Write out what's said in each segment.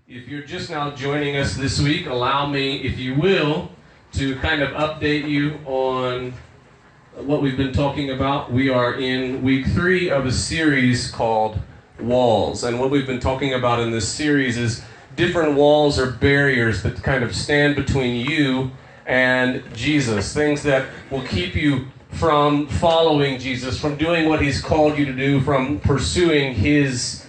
If you're just now joining us this week, allow me, if you will, to kind of update you on what we've been talking about. We are in week 3 of a series called Walls. And what we've been talking about in this series is different walls or barriers that kind of stand between you and Jesus. Things that will keep you from following Jesus, from doing what He's called you to do, from pursuing His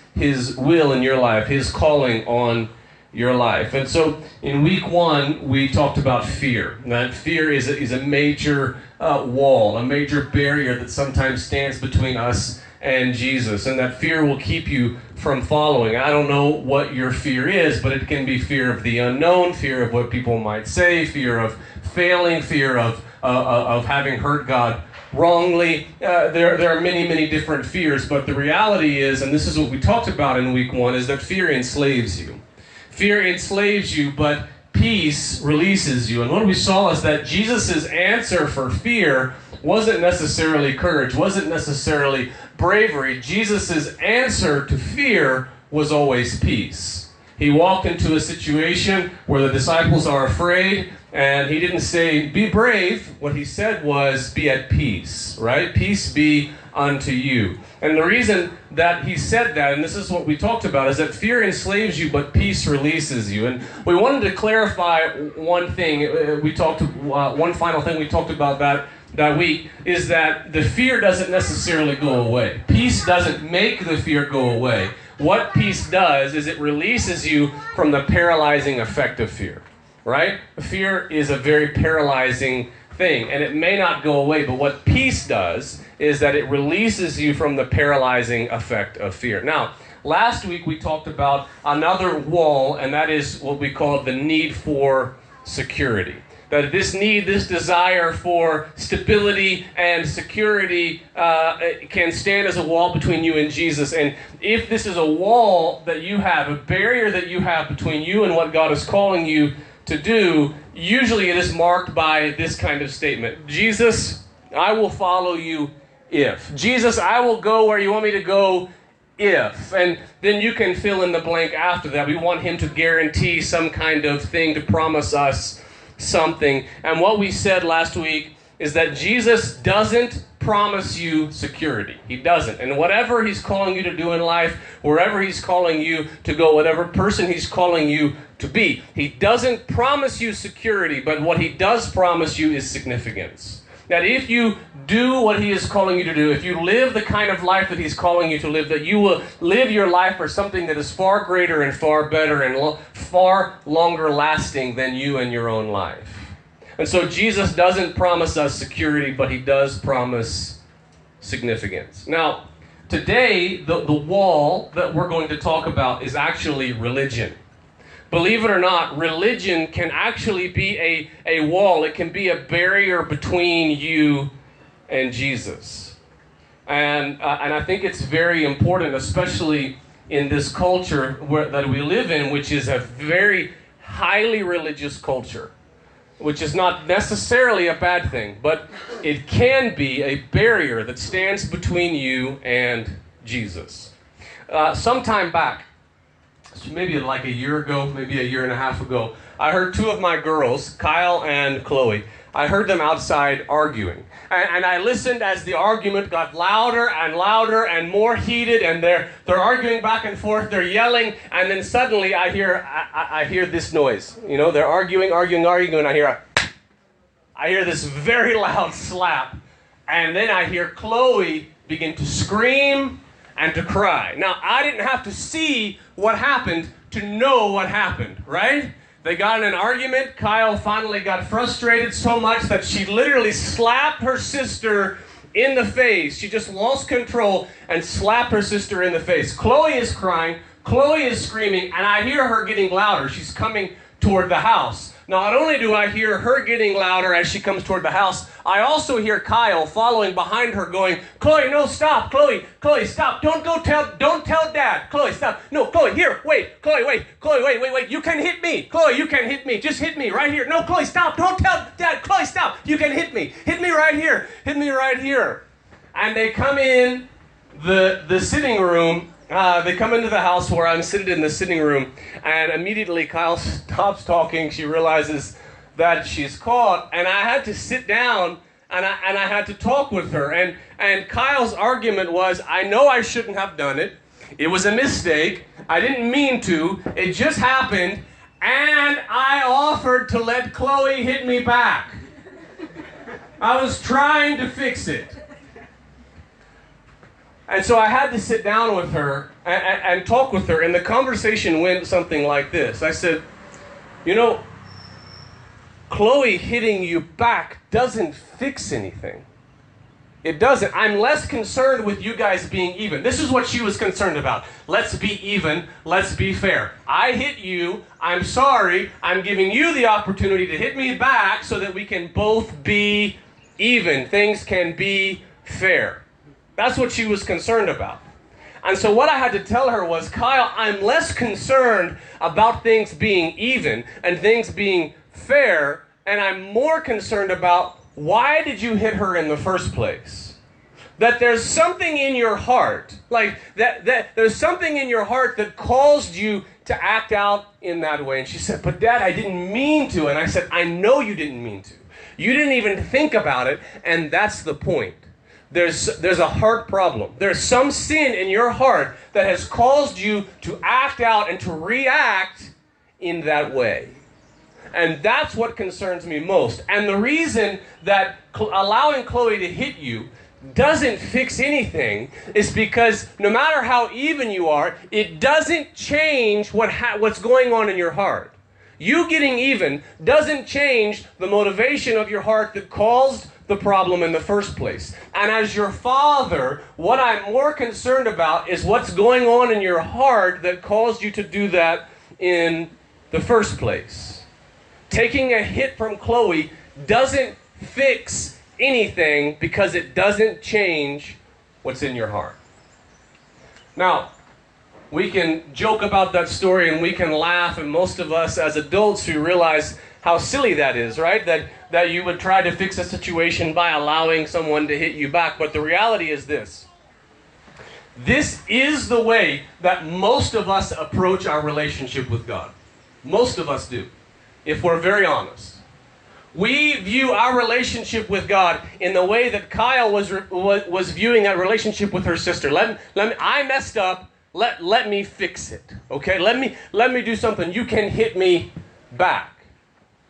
will in your life, His calling on your life. And so in week 1, we talked about fear. That fear is a major wall, a major barrier that sometimes stands between us and Jesus. And that fear will keep you from following. I don't know what your fear is, but it can be fear of the unknown, fear of what people might say, fear of failing, fear of having hurt God wrongly. There are many, many different fears, but the reality is, and this is what we talked about in week 1, is that fear enslaves you. Fear enslaves you, but peace releases you. And what we saw is that Jesus' answer for fear wasn't necessarily courage, wasn't necessarily bravery. Jesus' answer to fear was always peace. He walked into a situation where the disciples are afraid, and He didn't say, be brave. What He said was, be at peace, right? Peace be unto you. And the reason that He said that, and this is what we talked about, is that fear enslaves you, but peace releases you. And we wanted to clarify one thing. One final thing we talked about that week is that the fear doesn't necessarily go away. Peace doesn't make the fear go away. What peace does is it releases you from the paralyzing effect of fear, right? Fear is a very paralyzing thing, and it may not go away, but what peace does is that it releases you from the paralyzing effect of fear. Now, last week we talked about another wall, and that is what we call the need for security. That this desire for stability and security can stand as a wall between you and Jesus. And if this is a wall that you have, a barrier that you have between you and what God is calling you to do, usually it is marked by this kind of statement. Jesus, I will follow you if. Jesus, I will go where you want me to go if. And then you can fill in the blank after that. We want Him to guarantee some kind of thing, to promise us something. And what we said last week is that Jesus doesn't promise you security. He doesn't. And whatever He's calling you to do in life, wherever He's calling you to go, whatever person He's calling you to be, He doesn't promise you security, but what He does promise you is significance. That if you do what He is calling you to do, if you live the kind of life that He's calling you to live, that you will live your life for something that is far greater and far better and far longer lasting than you and your own life. And so Jesus doesn't promise us security, but He does promise significance. Now, today, the wall that we're going to talk about is actually religion. Believe it or not, religion can actually be a wall. It can be a barrier between you and Jesus. And I think it's very important, especially in this culture that we live in, which is a very highly religious culture, which is not necessarily a bad thing, but it can be a barrier that stands between you and Jesus. Sometime back, maybe like a year ago, maybe a year and a half ago, I heard 2 of my girls, Kyle and Chloe, I heard them outside arguing. And I listened as the argument got louder and louder and more heated, and they're arguing back and forth, they're yelling, and then suddenly I hear this noise. You know, they're arguing, and I hear this very loud slap. And then I hear Chloe begin to scream and to cry. Now, I didn't have to see what happened to know what happened, right? They got in an argument. Kyle finally got frustrated so much that she literally slapped her sister in the face. She just lost control and slapped her sister in the face. Chloe is crying. Chloe is screaming, and I hear her getting louder. She's coming toward the house. Not only do I hear her getting louder as she comes toward the house, I also hear Kyle following behind her going, Chloe, no, stop. Chloe, stop. Don't tell Dad. Chloe, stop. No, Chloe, here, wait. Chloe, wait. Chloe, wait. You can hit me. Chloe, you can hit me. Just hit me right here. No, Chloe, stop. Don't tell Dad. Chloe, stop. You can hit me. Hit me right here. Hit me right here. And they come in the sitting room They come into the house where I'm sitting in the sitting room, and immediately Kyle stops talking. She realizes that she's caught, and I had to sit down and I had to talk with her. And Kyle's argument was, I know I shouldn't have done it. It was a mistake. I didn't mean to. It just happened, and I offered to let Chloe hit me back. I was trying to fix it. And so I had to sit down with her and talk with her, and the conversation went something like this. I said, you know, Chloe hitting you back doesn't fix anything. It doesn't. I'm less concerned with you guys being even. This is what she was concerned about. Let's be even. Let's be fair. I hit you. I'm sorry. I'm giving you the opportunity to hit me back so that we can both be even. Things can be fair. That's what she was concerned about. And so what I had to tell her was, Kyle, I'm less concerned about things being even and things being fair, and I'm more concerned about, why did you hit her in the first place? That there's something in your heart, like that there's something in your heart that caused you to act out in that way. And she said, but Dad, I didn't mean to. And I said, I know you didn't mean to. You didn't even think about it, and that's the point. There's a heart problem. There's some sin in your heart that has caused you to act out and to react in that way. And that's what concerns me most. And the reason that allowing Chloe to hit you doesn't fix anything is because no matter how even you are, it doesn't change what's going on in your heart. You getting even doesn't change the motivation of your heart that caused the problem in the first place. And as your father, what I'm more concerned about is what's going on in your heart that caused you to do that in the first place. Taking a hit from Chloe doesn't fix anything because it doesn't change what's in your heart. Now, we can joke about that story and we can laugh, and most of us as adults who realize how silly that is, right? That you would try to fix a situation by allowing someone to hit you back. But the reality is this. This is the way that most of us approach our relationship with God. Most of us do, if we're very honest. We view our relationship with God in the way that Kyle was viewing that relationship with her sister. I messed up. Let me fix it. Okay? Let me do something. You can hit me back.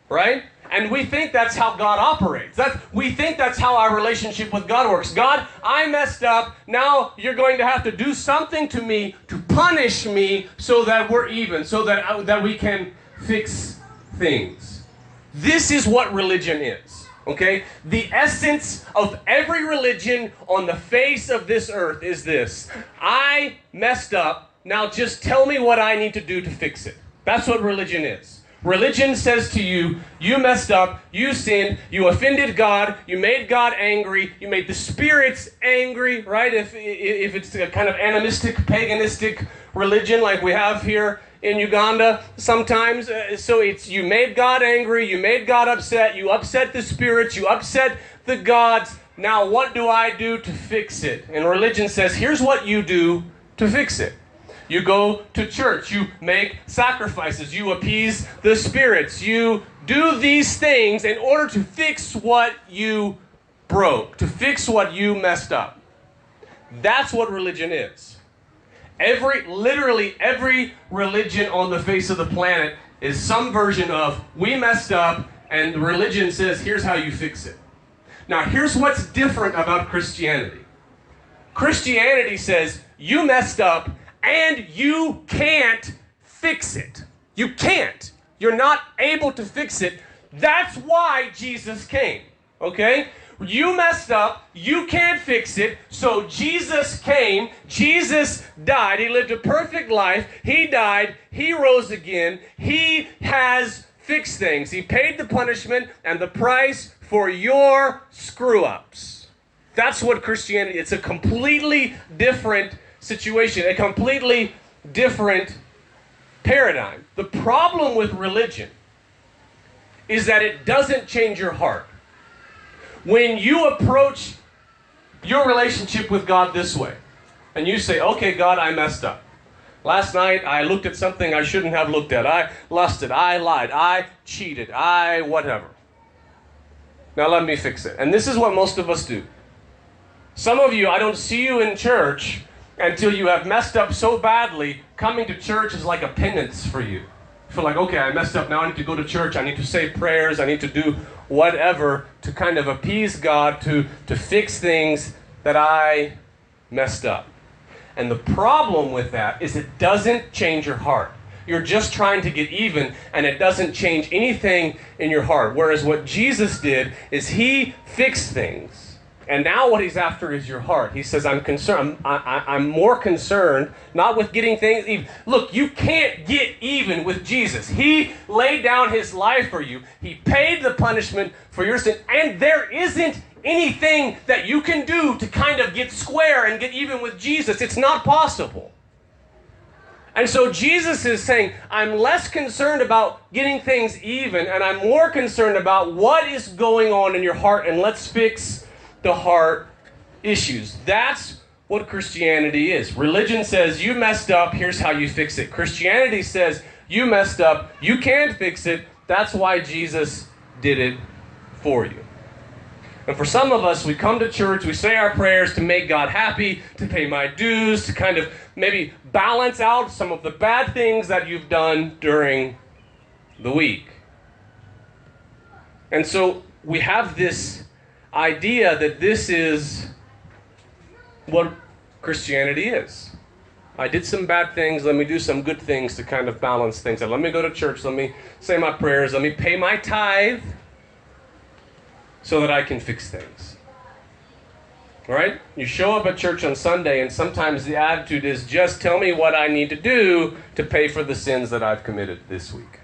Right? And we think that's how God operates. We think that's how our relationship with God works. God, I messed up. Now you're going to have to do something to me to punish me so that we're even, so that we can fix things. This is what religion is. Okay? The essence of every religion on the face of this earth is this. I messed up. Now just tell me what I need to do to fix it. That's what religion is. Religion says to you, you messed up, you sinned, you offended God, you made God angry, you made the spirits angry, right? If it's a kind of animistic, paganistic religion like we have here in Uganda sometimes. So it's you made God angry, you made God upset, you upset the spirits, you upset the gods. Now what do I do to fix it? And religion says, here's what you do to fix it. You go to church, you make sacrifices, you appease the spirits, you do these things in order to fix what you broke, to fix what you messed up. That's what religion is. Literally every religion on the face of the planet is some version of, we messed up, and religion says, here's how you fix it. Now, here's what's different about Christianity. Christianity says, you messed up, and you can't fix it. You can't. You're not able to fix it. That's why Jesus came. Okay? You messed up. You can't fix it. So Jesus came. Jesus died. He lived a perfect life. He died. He rose again. He has fixed things. He paid the punishment and the price for your screw-ups. That's what Christianity is. It's a completely different situation, a completely different paradigm. The problem with religion is that it doesn't change your heart. When you approach your relationship with God this way, And you say, okay, God, I messed up. Last night, I looked at something I shouldn't have looked at. I lusted. I lied. I cheated. I whatever. Now let me fix it. And this is what most of us do. Some of you, I don't see you in church until you have messed up so badly. Coming to church is like a penance for you. You feel like, okay, I messed up. Now I need to go to church. I need to say prayers. I need to do whatever to kind of appease God, to fix things that I messed up. And the problem with that is it doesn't change your heart. You're just trying to get even, and it doesn't change anything in your heart. Whereas what Jesus did is he fixed things. And now what he's after is your heart. He says, I'm concerned. I'm more concerned, not with getting things even. Look, you can't get even with Jesus. He laid down his life for you. He paid the punishment for your sin. And there isn't anything that you can do to kind of get square and get even with Jesus. It's not possible. And so Jesus is saying, I'm less concerned about getting things even, and I'm more concerned about what is going on in your heart, and let's fix the heart issues. That's what Christianity is. Religion says, you messed up, here's how you fix it. Christianity says, you messed up, you can't fix it, that's why Jesus did it for you. And for some of us, we come to church, we say our prayers to make God happy, to pay my dues, to kind of maybe balance out some of the bad things that you've done during the week. And so we have this idea that this is what Christianity is. I did some bad things, let me do some good things to kind of balance things out. Let me go to church, let me say my prayers, let me pay my tithe, so that I can fix things. All right? You show up at church on Sunday, and sometimes the attitude is just tell me what I need to do to pay for the sins that I've committed this week.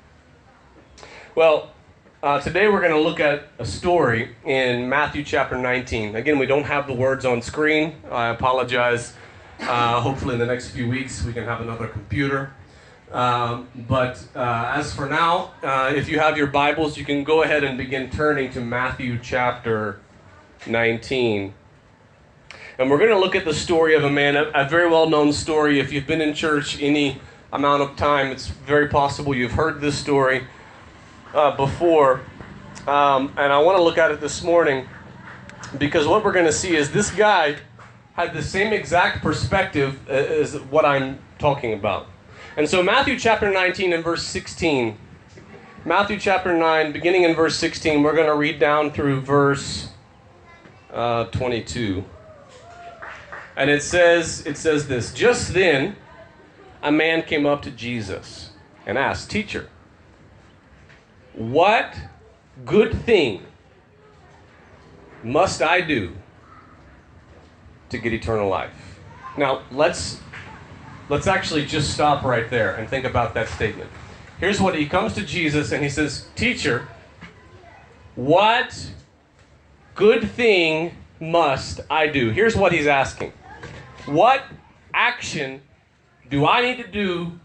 Well, today we're going to look at a story in Matthew chapter 19. Again, we don't have the words on screen. I apologize. Hopefully in the next few weeks we can have another computer. But as for now, if you have your Bibles, you can go ahead and begin turning to Matthew chapter 19. And we're going to look at the story of a man, a very well-known story. If you've been in church any amount of time, it's very possible you've heard this story before. And I want to look at it this morning because what we're going to see is this guy had the same exact perspective as what I'm talking about. And so Matthew chapter 19 and verse 16. Matthew chapter 9, beginning in verse 16, we're going to read down through verse 22. And it says this, just then a man came up to Jesus and asked, Teacher, what good thing must I do to get eternal life? Now, let's actually just stop right there and think about that statement. Here's what he comes to Jesus and he says, Teacher, what good thing must I do? Here's what he's asking. What action do I need to do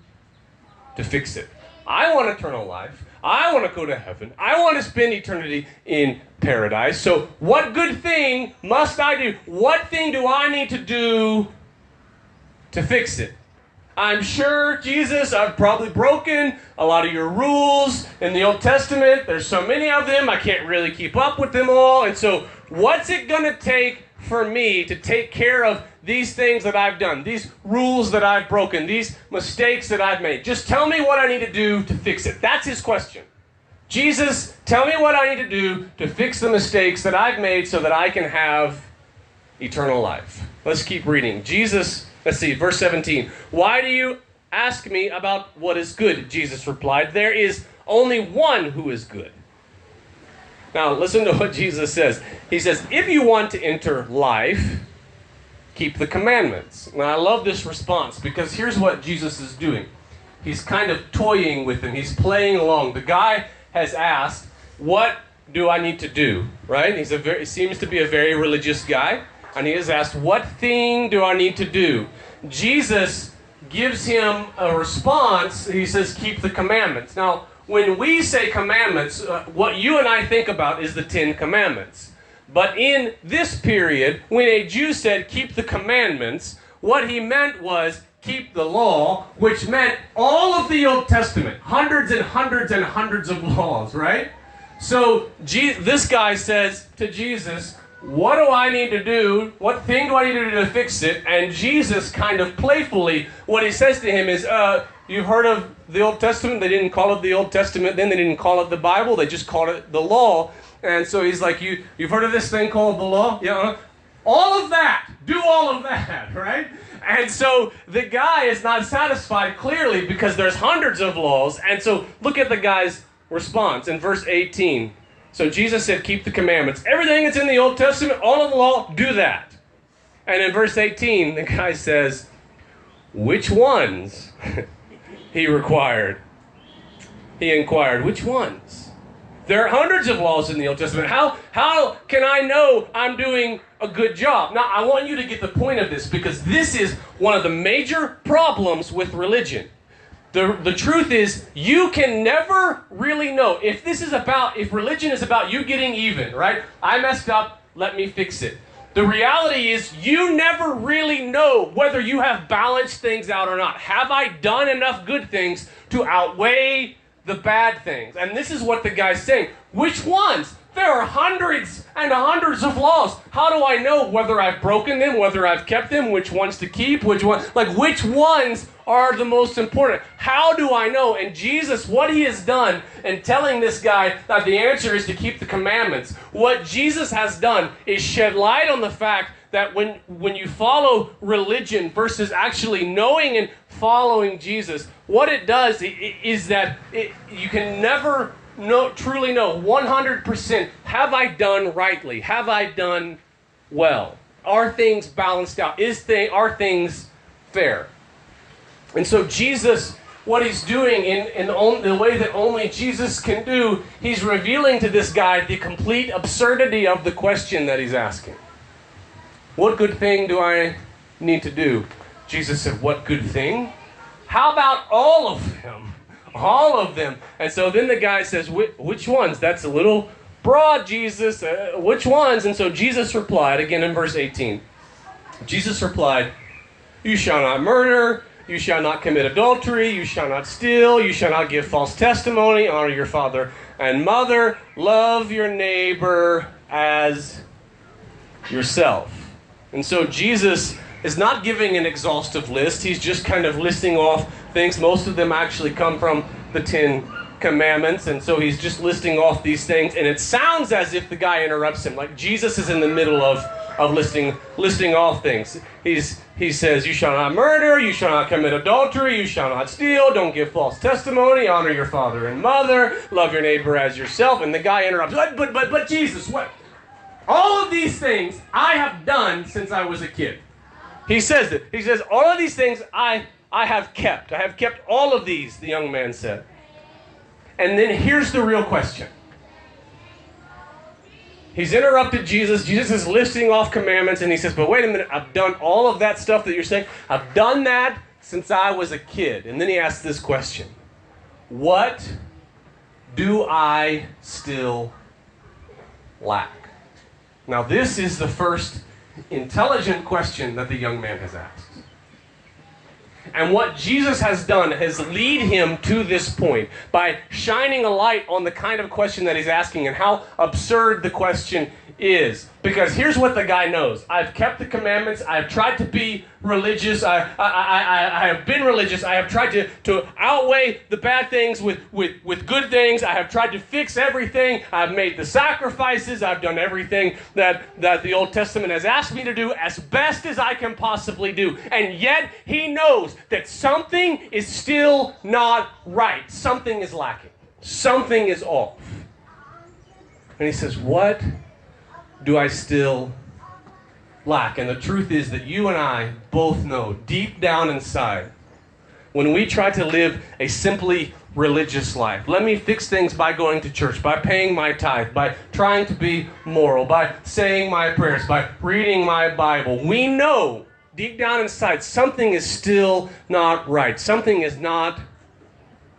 to fix it? I want eternal life. I want to go to heaven. I want to spend eternity in paradise. So what good thing must I do? What thing do I need to do to fix it? I'm sure, Jesus, I've probably broken a lot of your rules in the Old Testament. There's so many of them, I can't really keep up with them all. And so what's it going to take for me to take care of these things that I've done, these rules that I've broken, these mistakes that I've made? Just tell me what I need to do to fix it. That's his question. Jesus, tell me what I need to do to fix the mistakes that I've made so that I can have eternal life. Let's keep reading. Jesus, let's see, verse 17. Why do you ask me about what is good? Jesus replied, there is only one who is good. Now, listen to what Jesus says. He says, if you want to enter life, keep the commandments. Now, I love this response because here's what Jesus is doing. He's kind of toying with him. He's playing along. The guy has asked, what do I need to do? Right? He seems to be a very religious guy. And he has asked, what thing do I need to do? Jesus gives him a response. He says, keep the commandments. Now, when we say commandments, what you and I think about is the 10 Commandments. But in this period, when a Jew said, keep the commandments, what he meant was keep the law, which meant all of the Old Testament, hundreds and hundreds and hundreds of laws, right? So this guy says to Jesus, what do I need to do? What thing do I need to do to fix it? And Jesus kind of playfully, what he says to him is, you've heard of the Old Testament? They didn't call it the Old Testament then. They didn't call it the Bible. They just called it the law. And so he's like, you've heard of this thing called the law? Yeah. All of that. Do all of that, right? And so the guy is not satisfied clearly because there's hundreds of laws. And so look at the guy's response in verse 18. So Jesus said, keep the commandments. Everything that's in the Old Testament, all of the law, do that. And in verse 18, the guy says, which ones? He inquired, which ones? There are hundreds of laws in the Old Testament. How can I know I'm doing a good job? Now, I want you to get the point of this because this is one of the major problems with religion. The truth is, you can never really know. If religion is about you getting even, right? I messed up, let me fix it. The reality is, you never really know whether you have balanced things out or not. Have I done enough good things to outweigh the bad things? And this is what the guy's saying. Which ones? There are hundreds and hundreds of laws. How do I know whether I've broken them, whether I've kept them, which ones to keep, which ones are the most important? How do I know? And Jesus, what he has done in telling this guy that the answer is to keep the commandments, what Jesus has done is shed light on the fact that when you follow religion versus actually knowing and following Jesus, what it does is that you can never truly know 100%, have I done rightly? Have I done well? Are things balanced out? Are things fair? And so Jesus, what he's doing in the way that only Jesus can do, he's revealing to this guy the complete absurdity of the question that he's asking. What good thing do I need to do? Jesus said, what good thing? How about all of them? All of them. And so then the guy says, which ones? That's a little broad, Jesus. Which ones? And so Jesus replied, again in verse 18. Jesus replied, you shall not murder, you shall not commit adultery, you shall not steal, you shall not give false testimony, honor your father and mother, love your neighbor as yourself. And so Jesus is not giving an exhaustive list. He's just kind of listing off things. Most of them actually come from the 10 Commandments. And so he's just listing off these things. And it sounds as if the guy interrupts him, like Jesus is in the middle of listing off things. He says, you shall not murder, you shall not commit adultery, you shall not steal, don't give false testimony, honor your father and mother, love your neighbor as yourself. And the guy interrupts, but Jesus, what? All of these things I have done since I was a kid. He says it. He says, all of these things I have kept. I have kept all of these, the young man said. And then here's the real question. He's interrupted Jesus. Jesus is listing off commandments, and he says, but wait a minute, I've done all of that stuff that you're saying. I've done that since I was a kid. And then he asks this question. What do I still lack? Now, this is the first intelligent question that the young man has asked. And what Jesus has done is lead him to this point by shining a light on the kind of question that he's asking and how absurd the question is. Because here's what the guy knows. I've kept the commandments. I've tried to be religious. I have been religious. I have tried to outweigh the bad things with good things. I have tried to fix everything. I've made the sacrifices. I've done everything that the Old Testament has asked me to do as best as I can possibly do. And yet he knows that something is still not right. Something is lacking. Something is off. And he says, what do I still lack? And the truth is that you and I both know deep down inside, when we try to live a simply religious life, let me fix things by going to church, by paying my tithe, by trying to be moral, by saying my prayers, by reading my Bible, we know deep down inside something is still not right. Something is not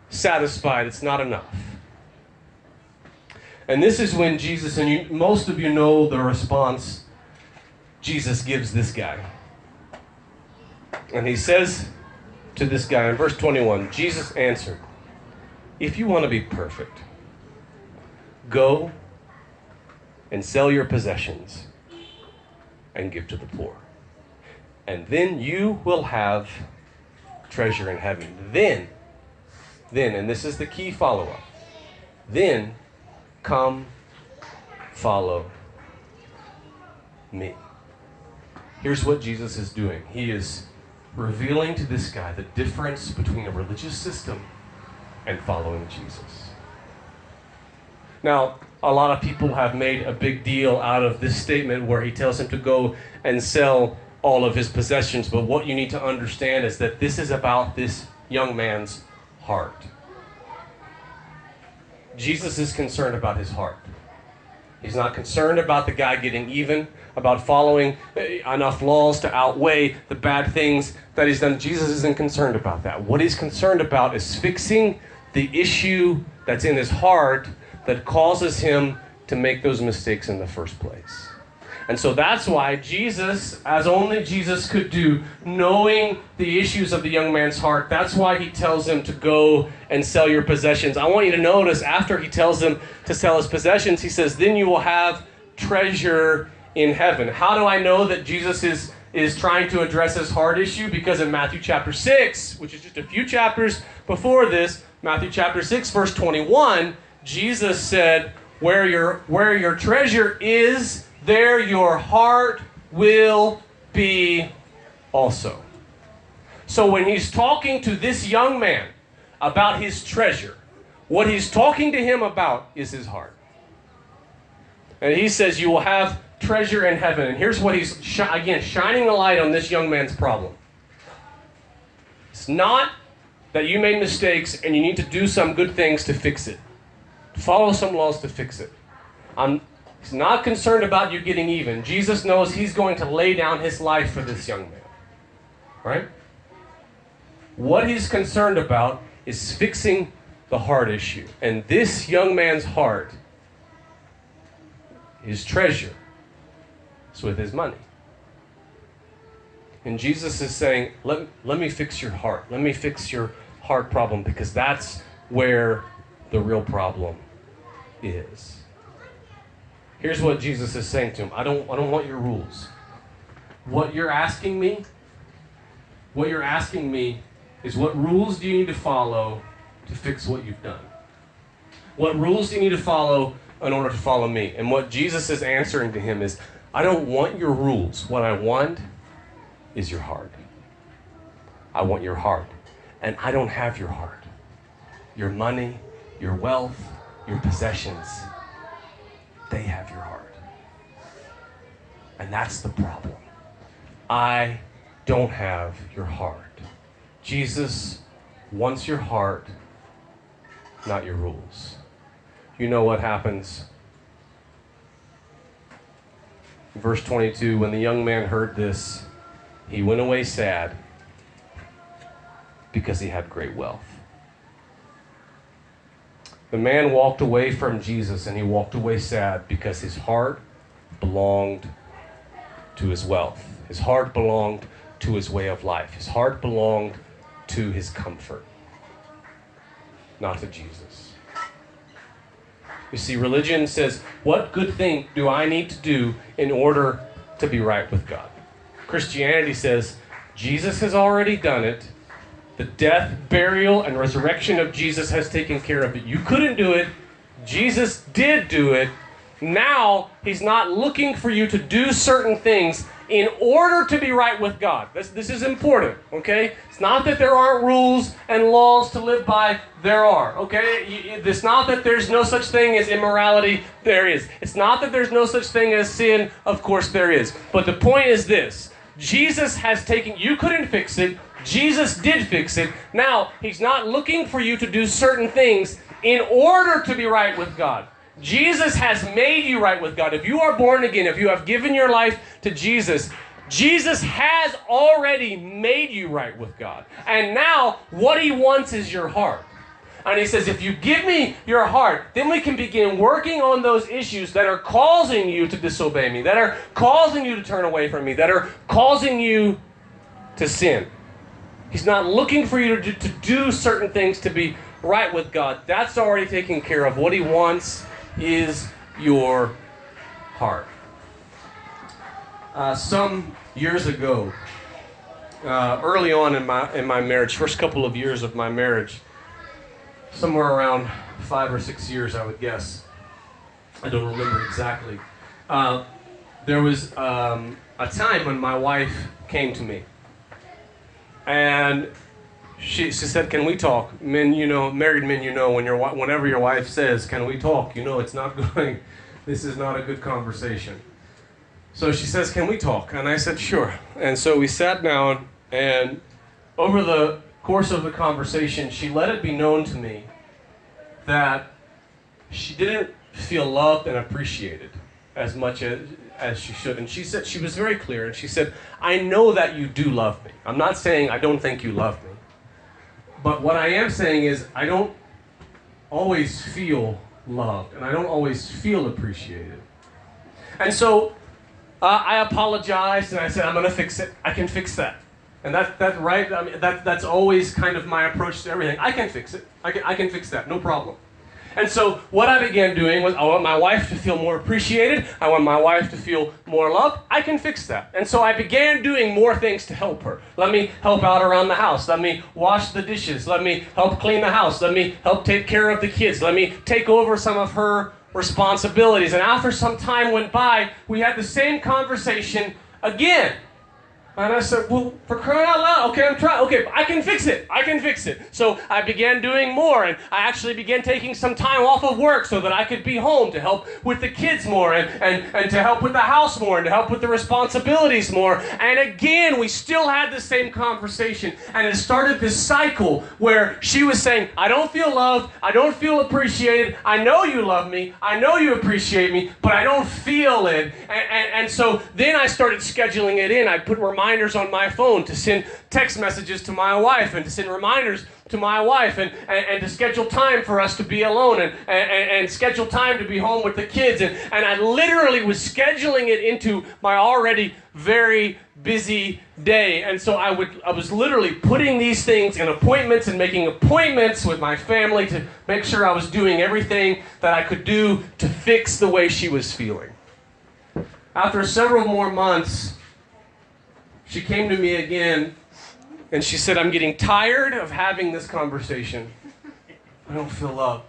satisfied. It's not enough. And this is when Jesus, and most of you know the response Jesus gives this guy. And he says to this guy in verse 21, Jesus answered, "If you want to be perfect, go and sell your possessions and give to the poor. And then you will have treasure in heaven. Then, and this is the key follow-up, then come follow me." Here's what Jesus is doing. He is revealing to this guy the difference between a religious system and following Jesus. Now, a lot of people have made a big deal out of this statement where he tells him to go and sell all of his possessions, but what you need to understand is that this is about this young man's heart. Jesus is concerned about his heart. He's not concerned about the guy getting even, about following enough laws to outweigh the bad things that he's done. Jesus isn't concerned about that. What he's concerned about is fixing the issue that's in his heart that causes him to make those mistakes in the first place. And so that's why Jesus, as only Jesus could do, knowing the issues of the young man's heart, that's why he tells him to go and sell your possessions. I want you to notice after he tells him to sell his possessions, he says, "Then you will have treasure in heaven." How do I know that Jesus is trying to address his heart issue? Because in Matthew chapter 6, which is just a few chapters before this, Matthew chapter 6, verse 21, Jesus said, where your treasure is, there your heart will be also. So when he's talking to this young man about his treasure, what he's talking to him about is his heart. And he says, you will have treasure in heaven. And here's what he's, shining a light on this young man's problem. It's not that you made mistakes and you need to do some good things to fix it. Follow some laws to fix it. He's not concerned about you getting even. Jesus knows he's going to lay down his life for this young man. Right? What he's concerned about is fixing the heart issue. And this young man's heart, his treasure, is with his money. And Jesus is saying, let me fix your heart. Let me fix your heart problem, because that's where the real problem is. Here's what Jesus is saying to him. I don't want your rules. What you're asking me is, what rules do you need to follow to fix what you've done? What rules do you need to follow in order to follow me? And what Jesus is answering to him is, I don't want your rules. What I want is your heart. I want your heart. And I don't have your heart. Your money, your wealth, your possessions, they have your heart. And that's the problem. I don't have your heart. Jesus wants your heart, not your rules. You know what happens? Verse 22, when the young man heard this, he went away sad because he had great wealth. The man walked away from Jesus, and he walked away sad because his heart belonged to his wealth. His heart belonged to his way of life. His heart belonged to his comfort, not to Jesus. You see, religion says, what good thing do I need to do in order to be right with God? Christianity says, Jesus has already done it. The death, burial, and resurrection of Jesus has taken care of it. You couldn't do it. Jesus did do it. Now, he's not looking for you to do certain things in order to be right with God. This is important, okay? It's not that there aren't rules and laws to live by. There are, okay? It's not that there's no such thing as immorality. There is. It's not that there's no such thing as sin. Of course there is. But the point is this. Jesus has taken, you couldn't fix it. Jesus did fix it. Now, he's not looking for you to do certain things in order to be right with God. Jesus has made you right with God. If you are born again, if you have given your life to Jesus, Jesus has already made you right with God. And now, what he wants is your heart. And he says, if you give me your heart, then we can begin working on those issues that are causing you to disobey me, that are causing you to turn away from me, that are causing you to sin. He's not looking for you to do certain things to be right with God. That's already taken care of. What he wants is your heart. Some years ago, early on in my marriage, first couple of years of my marriage, somewhere around 5 or 6 years, I would guess. I don't remember exactly. There was a time when my wife came to me, and she said, "Can we talk?" Men, married men, whenever your wife says, "Can we talk?" It's not going. This is not a good conversation. So she says, "Can we talk?" And I said, "Sure." And so we sat down, and over the course of the conversation, she let it be known to me that she didn't feel loved and appreciated as much as she should. And she said, she was very clear, and she said, "I know that you do love me. I'm not saying I don't think you love me. But what I am saying is I don't always feel loved, and I don't always feel appreciated." And so I apologized, and I said, "I'm going to fix it. I can fix that." And that's right. I mean, that's always kind of my approach to everything. I can fix it. I can fix that. No problem. And so what I began doing was, I want my wife to feel more appreciated. I want my wife to feel more loved. I can fix that. And so I began doing more things to help her. Let me help out around the house. Let me wash the dishes. Let me help clean the house. Let me help take care of the kids. Let me take over some of her responsibilities. And after some time went by, we had the same conversation again. And I said, "Well, for crying out loud, okay, I'm trying. Okay, I can fix it. I can fix it." So I began doing more, and I actually began taking some time off of work so that I could be home to help with the kids more, and to help with the house more, and to help with the responsibilities more. And again, we still had the same conversation, and it started this cycle where she was saying, "I don't feel loved. I don't feel appreciated. I know you love me. I know you appreciate me, but I don't feel it." And so then I started scheduling it in. I put reminders on my phone to send text messages to my wife, and to send reminders to my wife, and to schedule time for us to be alone, and schedule time to be home with the kids. And I literally was scheduling it into my already very busy day. And so I was literally putting these things in appointments and making appointments with my family to make sure I was doing everything that I could do to fix the way she was feeling. After several more months, she came to me again, and she said, "I'm getting tired of having this conversation. I don't feel loved."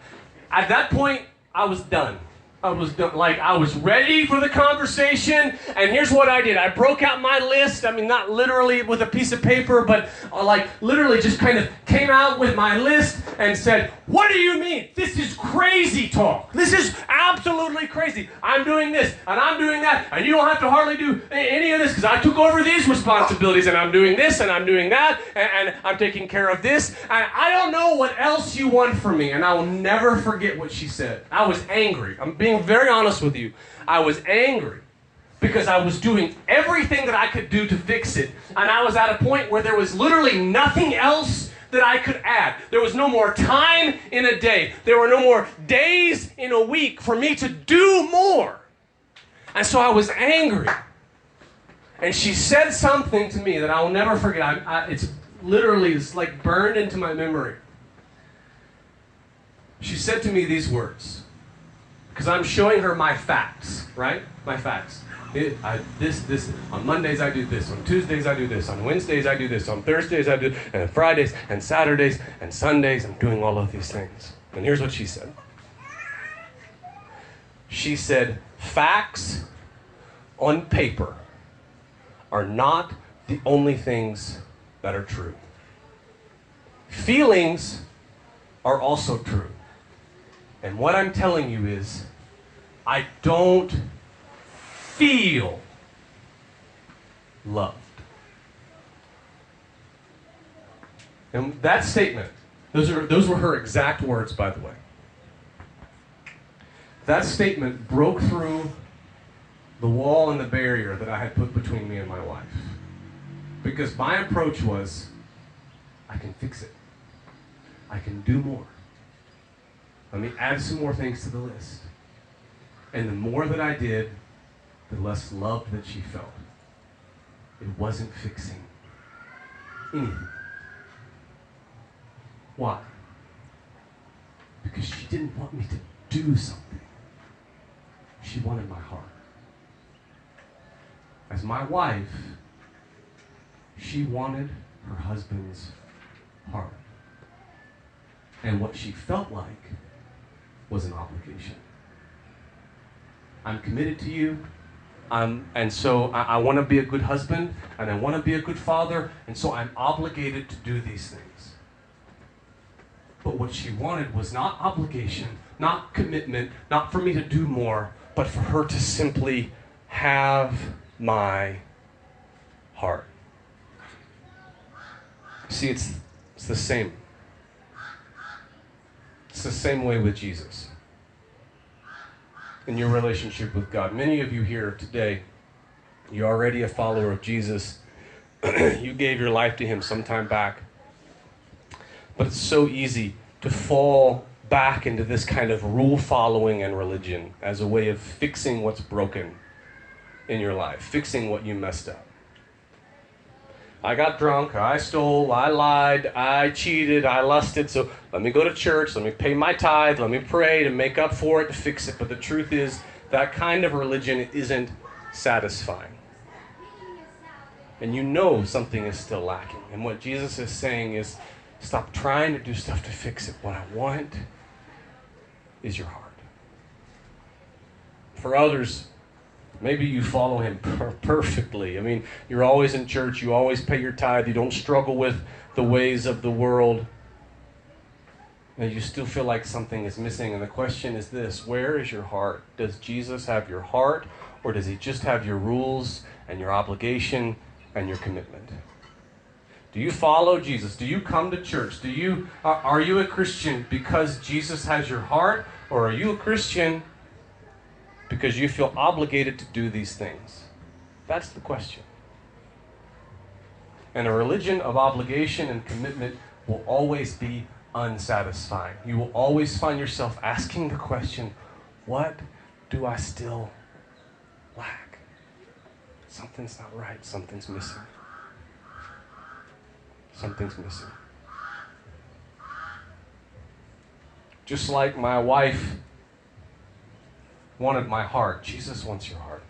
At that point, I was done. I was done. Like, I was ready for the conversation, and here's what I did. I broke out my list. I mean, not literally with a piece of paper, but like literally just kind of came out with my list and said, "What do you mean? This is crazy talk. This is absolutely crazy. I'm doing this, and I'm doing that, and you don't have to hardly do any of this because I took over these responsibilities, and I'm doing this, and I'm doing that, and I'm taking care of this, and I don't know what else you want from me." And I will never forget what she said. I was angry. I'm being very honest with you. I was angry because I was doing everything that I could do to fix it, and I was at a point where there was literally nothing else that I could add. There was no more time in a day. There were no more days in a week for me to do more. And so I was angry. And she said something to me that I will never forget. It's like burned into my memory. She said to me these words, because I'm showing her my facts, right? My facts. On Mondays I do this, on Tuesdays I do this, on Wednesdays I do this, on Thursdays I do, and Fridays and Saturdays and Sundays I'm doing all of these things. And here's what she said. She said, "Facts on paper are not the only things that are true. Feelings are also true. And what I'm telling you is, I don't feel loved." And that statement, those were her exact words, by the way. That statement broke through the wall and the barrier that I had put between me and my wife. Because my approach was, I can fix it. I can do more. Let me add some more things to the list. And the more that I did, the less loved that she felt. It wasn't fixing anything. Why? Because she didn't want me to do something. She wanted my heart. As my wife, she wanted her husband's heart. And what she felt like was an obligation. I'm committed to you. And so I want to be a good husband, and I want to be a good father, and so I'm obligated to do these things. But what she wanted was not obligation, not commitment, not for me to do more, but for her to simply have my heart. See, it's the same. It's the same way with Jesus. In your relationship with God. Many of you here today, you're already a follower of Jesus. You gave your life to him some time back. But it's so easy to fall back into this kind of rule following and religion as a way of fixing what's broken in your life, fixing what you messed up. I got drunk, I stole, I lied, I cheated, I lusted, so let me go to church, let me pay my tithe, let me pray to make up for it, to fix it. But the truth is, that kind of religion isn't satisfying. And you know something is still lacking. And what Jesus is saying is, stop trying to do stuff to fix it. What I want is your heart. For others, maybe you follow him perfectly. I mean, you're always in church, you always pay your tithe, you don't struggle with the ways of the world. And you still feel like something is missing. And the question is this: where is your heart? Does Jesus have your heart, or does he just have your rules and your obligation and your commitment? Do you follow Jesus? Do you come to church? Are you a Christian because Jesus has your heart, or are you a Christian because you feel obligated to do these things? That's the question. And a religion of obligation and commitment will always be unsatisfying. You will always find yourself asking the question, what do I still lack? Something's not right. Something's missing. Something's missing. Just like my wife wanted my heart, Jesus wants your heart.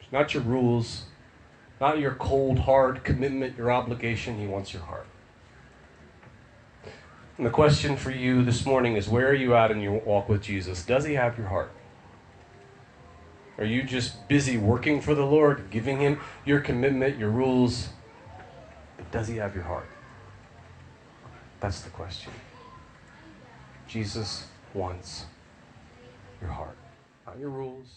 It's not your rules, not your cold, hard commitment, your obligation. He wants your heart. And the question for you this morning is, where are you at in your walk with Jesus? Does he have your heart? Are you just busy working for the Lord, giving him your commitment, your rules? But does he have your heart? That's the question. Jesus wants your heart, not your rules.